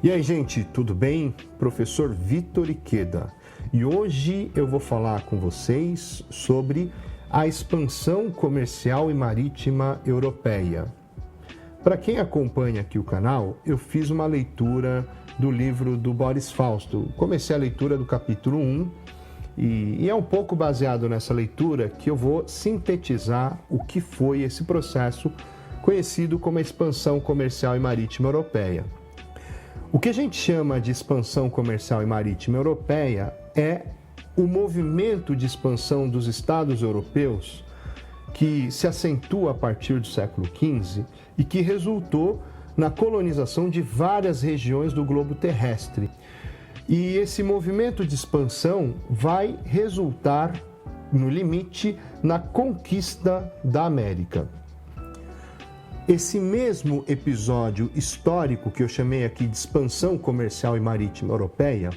E aí, gente, tudo bem? Professor Vitor Ikeda. E hoje eu vou falar com vocês sobre a expansão comercial e marítima europeia. Para quem acompanha aqui o canal, eu fiz uma leitura do livro do Boris Fausto. Comecei a leitura do capítulo 1 e é um pouco baseado nessa leitura que eu vou sintetizar o que foi esse processo conhecido como a expansão comercial e marítima europeia. O que a gente chama de expansão comercial e marítima europeia é o movimento de expansão dos Estados europeus que se acentua a partir do século XV e que resultou na colonização de várias regiões do globo terrestre. E esse movimento de expansão vai resultar, no limite, na conquista da América. Esse mesmo episódio histórico que eu chamei aqui de expansão comercial e marítima europeia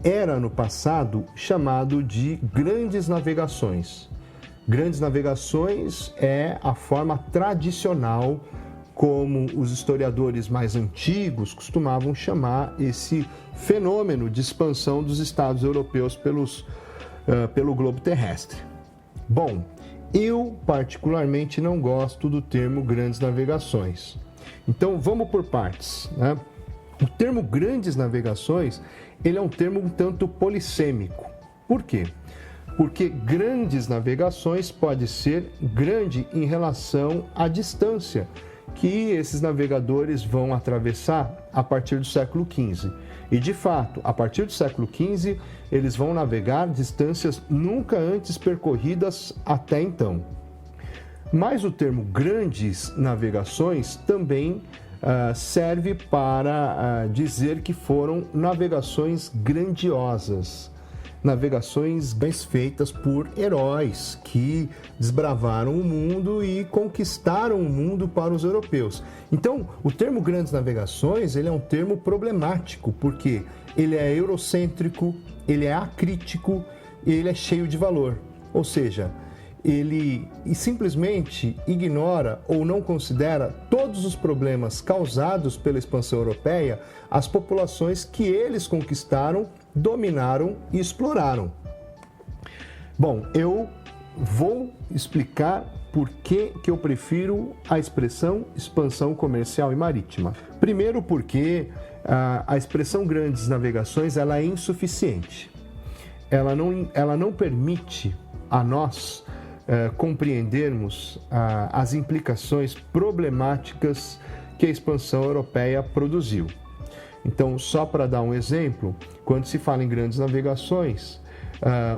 era no passado chamado de grandes navegações. Grandes navegações é a forma tradicional como os historiadores mais antigos costumavam chamar esse fenômeno de expansão dos estados europeus pelo globo terrestre. Bom, eu particularmente não gosto do termo grandes navegações. Então vamos por partes, né? O termo grandes navegações, ele é um termo um tanto polissêmico. Por quê? Porque grandes navegações pode ser grande em relação à distância que esses navegadores vão atravessar a partir do século XV. E, de fato, a partir do século XV, eles vão navegar distâncias nunca antes percorridas até então. Mas o termo grandes navegações também serve para dizer que foram navegações grandiosas. Navegações feitas por heróis que desbravaram o mundo e conquistaram o mundo para os europeus. Então, o termo grandes navegações, ele é um termo problemático, porque ele é eurocêntrico, ele é acrítico e ele é cheio de valor. Ou seja, ele simplesmente ignora ou não considera todos os problemas causados pela expansão europeia às populações que eles conquistaram, dominaram e exploraram. Bom, eu vou explicar por que eu prefiro a expressão expansão comercial e marítima. Primeiro porque a expressão grandes navegações ela é insuficiente. Ela não permite a nós compreendermos as implicações problemáticas que a expansão europeia produziu. Então, só para dar um exemplo, quando se fala em grandes navegações,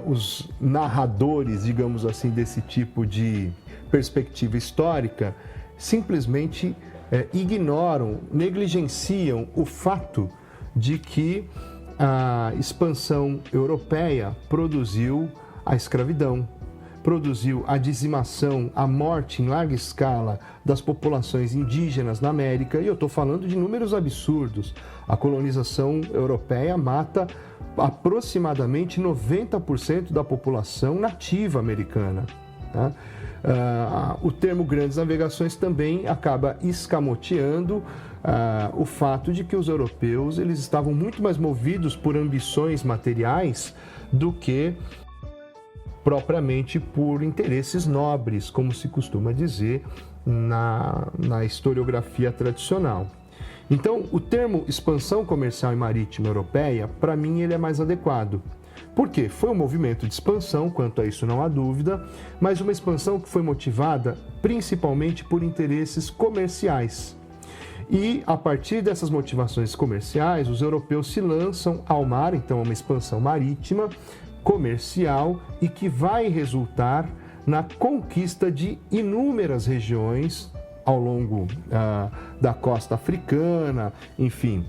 os narradores, digamos assim, desse tipo de perspectiva histórica, simplesmente ignoram, negligenciam o fato de que a expansão europeia produziu a escravidão, produziu a dizimação, a morte em larga escala das populações indígenas na América, e eu estou falando de números absurdos. A colonização europeia mata aproximadamente 90% da população nativa americana. Tá? O termo grandes navegações também acaba escamoteando o fato de que os europeus eles estavam muito mais movidos por ambições materiais do que propriamente por interesses nobres, como se costuma dizer na historiografia tradicional. Então, o termo expansão comercial e marítima europeia, para mim, ele é mais adequado. Por quê? Foi um movimento de expansão, quanto a isso não há dúvida, mas uma expansão que foi motivada principalmente por interesses comerciais. E, a partir dessas motivações comerciais, os europeus se lançam ao mar, então é uma expansão marítima, comercial e que vai resultar na conquista de inúmeras regiões ao longo da costa africana, enfim,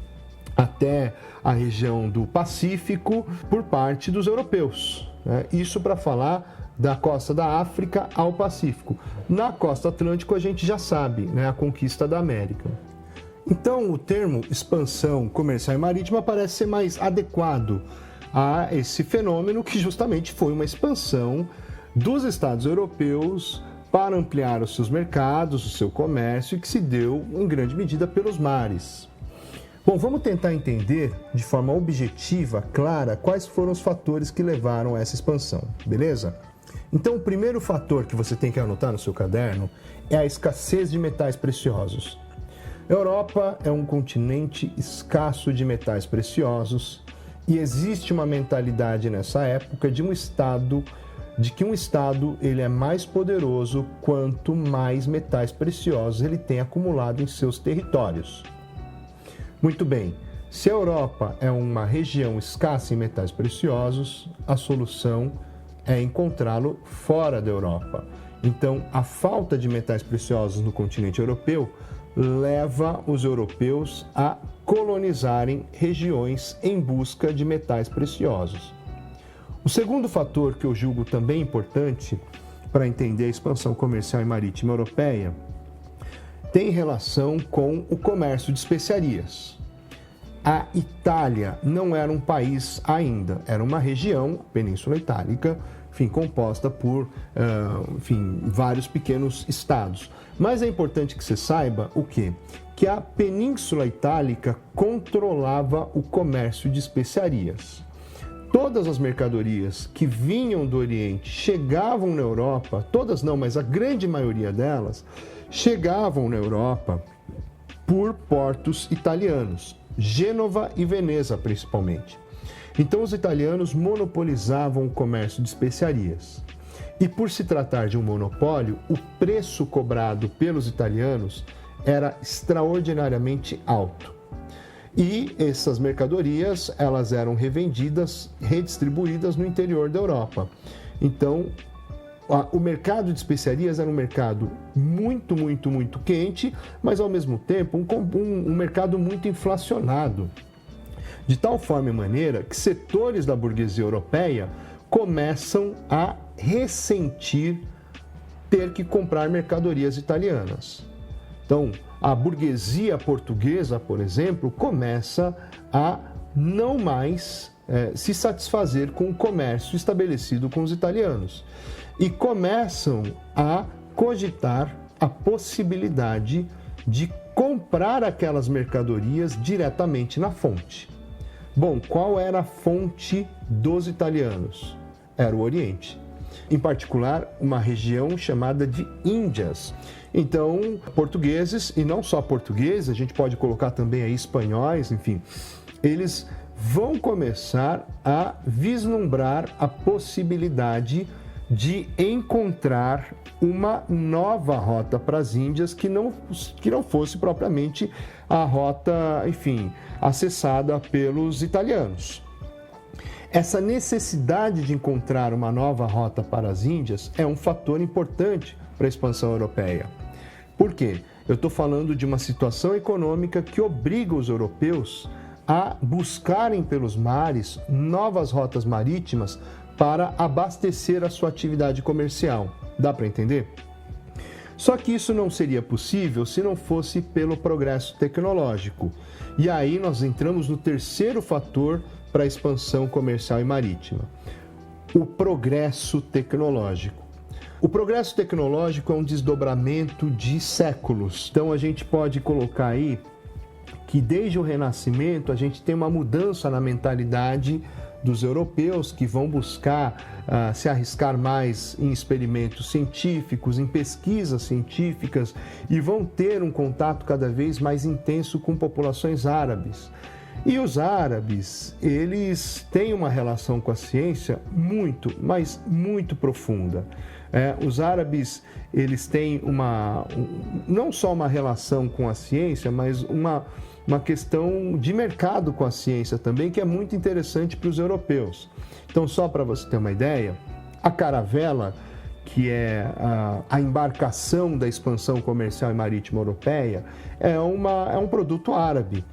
até a região do Pacífico por parte dos europeus. Isso para falar da costa da África ao Pacífico. Na costa Atlântico a gente já sabe, a conquista da América. Então o termo expansão comercial e marítima parece ser mais adequado a esse fenômeno que justamente foi uma expansão dos Estados europeus para ampliar os seus mercados, o seu comércio, e que se deu em grande medida pelos mares. Bom, vamos tentar entender de forma objetiva, clara, quais foram os fatores que levaram a essa expansão, beleza? Então, o primeiro fator que você tem que anotar no seu caderno é a escassez de metais preciosos. A Europa é um continente escasso de metais preciosos e existe uma mentalidade nessa época de que um estado ele é mais poderoso quanto mais metais preciosos ele tem acumulado em seus territórios. Muito bem, se a Europa é uma região escassa em metais preciosos, a solução é encontrá-lo fora da Europa. Então, a falta de metais preciosos no continente europeu leva os europeus a colonizarem regiões em busca de metais preciosos. O segundo fator que eu julgo também importante para entender a expansão comercial e marítima europeia tem relação com o comércio de especiarias. A Itália não era um país ainda, era uma região, a Península Itálica, composta por vários pequenos estados. Mas é importante que você saiba o quê? Que a Península Itálica controlava o comércio de especiarias. Todas as mercadorias que vinham do Oriente chegavam na Europa, todas não, mas a grande maioria delas, chegavam na Europa por portos italianos, Gênova e Veneza principalmente. Então os italianos monopolizavam o comércio de especiarias. E por se tratar de um monopólio, o preço cobrado pelos italianos era extraordinariamente alto. E essas mercadorias, elas eram revendidas, redistribuídas no interior da Europa. Então, o mercado de especiarias era um mercado muito quente, mas ao mesmo tempo um mercado muito inflacionado. De tal forma e maneira que setores da burguesia europeia começam a ressentir ter que comprar mercadorias italianas. Então, a burguesia portuguesa, por exemplo, começa a não mais se satisfazer com o comércio estabelecido com os italianos e começam a cogitar a possibilidade de comprar aquelas mercadorias diretamente na fonte. Bom, qual era a fonte dos italianos? Era o Oriente. Em particular, uma região chamada de Índias. Então, portugueses, e não só portugueses, a gente pode colocar também aí espanhóis, enfim, eles vão começar a vislumbrar a possibilidade de encontrar uma nova rota para as Índias que não fosse propriamente a rota, acessada pelos italianos. Essa necessidade de encontrar uma nova rota para as Índias é um fator importante para a expansão europeia. Por quê? Eu estou falando de uma situação econômica que obriga os europeus a buscarem pelos mares novas rotas marítimas para abastecer a sua atividade comercial. Dá para entender? Só que isso não seria possível se não fosse pelo progresso tecnológico. E aí nós entramos no terceiro fator para a expansão comercial e marítima: o progresso tecnológico. O progresso tecnológico é um desdobramento de séculos. Então a gente pode colocar aí que desde o Renascimento a gente tem uma mudança na mentalidade dos europeus que vão buscar se arriscar mais em experimentos científicos, em pesquisas científicas e vão ter um contato cada vez mais intenso com populações árabes. E os árabes, eles têm uma relação com a ciência mas muito profunda. Os árabes, eles têm não só uma relação com a ciência, mas uma questão de mercado com a ciência também, que é muito interessante para os europeus. Então, só para você ter uma ideia, a caravela, que é a embarcação da expansão comercial e marítima europeia, é um produto árabe,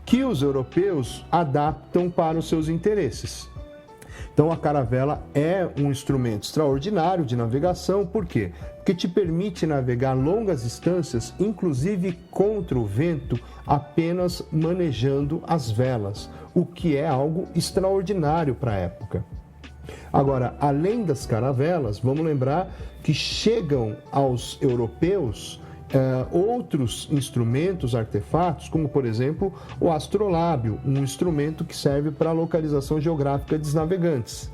que os europeus adaptam para os seus interesses. Então, a caravela é um instrumento extraordinário de navegação. Por quê? Porque te permite navegar longas distâncias, inclusive contra o vento, apenas manejando as velas, o que é algo extraordinário para a época. Agora, além das caravelas, vamos lembrar que chegam aos europeus outros instrumentos, artefatos, como por exemplo o astrolábio, um instrumento que serve para a localização geográfica dos navegantes.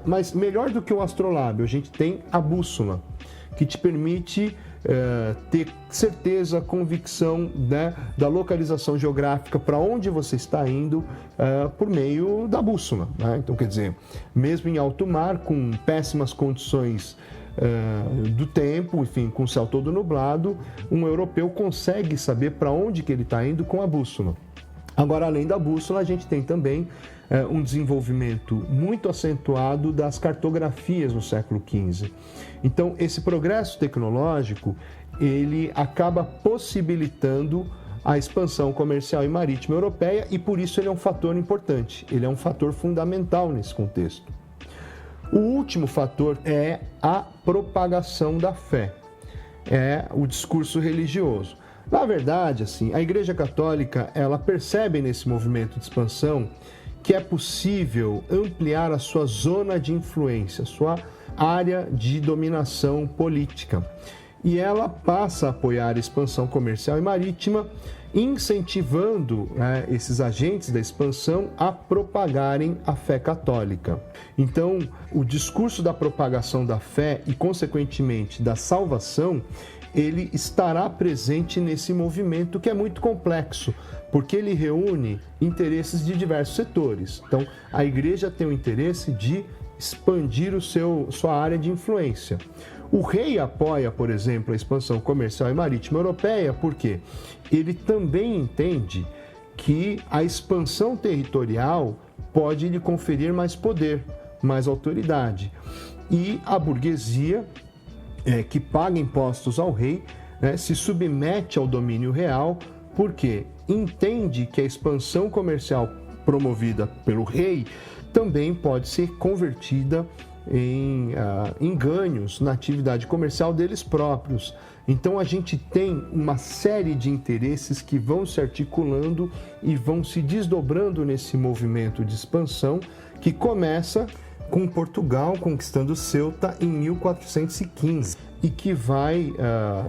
Mas melhor do que o astrolábio, a gente tem a bússola, que te permite ter certeza, convicção, né, da localização geográfica para onde você está indo por meio da bússola, né? Então, quer dizer, mesmo em alto mar, com péssimas condições do tempo, enfim, com o céu todo nublado, um europeu consegue saber para onde que ele está indo com a bússola. Agora, além da bússola, a gente tem também um desenvolvimento muito acentuado das cartografias no século XV. Então, esse progresso tecnológico, ele acaba possibilitando a expansão comercial e marítima europeia e, por isso, ele é um fator importante, ele é um fator fundamental nesse contexto. O último fator é a propagação da fé, é o discurso religioso. Na verdade, assim, a Igreja Católica, ela percebe nesse movimento de expansão que é possível ampliar a sua zona de influência, a sua área de dominação política. E ela passa a apoiar a expansão comercial e marítima, incentivando esses agentes da expansão a propagarem a fé católica. Então, o discurso da propagação da fé e, consequentemente, da salvação, ele estará presente nesse movimento que é muito complexo, porque ele reúne interesses de diversos setores. Então, a igreja tem o interesse de expandir sua área de influência. O rei apoia, por exemplo, a expansão comercial e marítima europeia porque ele também entende que a expansão territorial pode lhe conferir mais poder, mais autoridade. E a burguesia, que paga impostos ao rei, se submete ao domínio real porque entende que a expansão comercial promovida pelo rei também pode ser convertida em ganhos na atividade comercial deles próprios. Então a gente tem uma série de interesses que vão se articulando e vão se desdobrando nesse movimento de expansão que começa com Portugal conquistando Ceuta em 1415 e que vai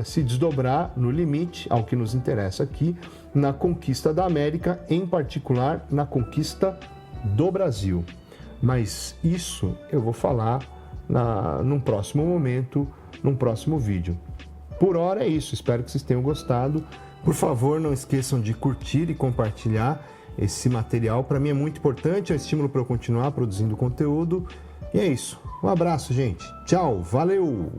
se desdobrar no limite, ao que nos interessa aqui, na conquista da América, em particular na conquista do Brasil. Mas isso eu vou falar num próximo momento, num próximo vídeo. Por hora é isso, espero que vocês tenham gostado. Por favor, não esqueçam de curtir e compartilhar esse material. Para mim é muito importante, é um estímulo para eu continuar produzindo conteúdo. E é isso. Um abraço, gente. Tchau, valeu!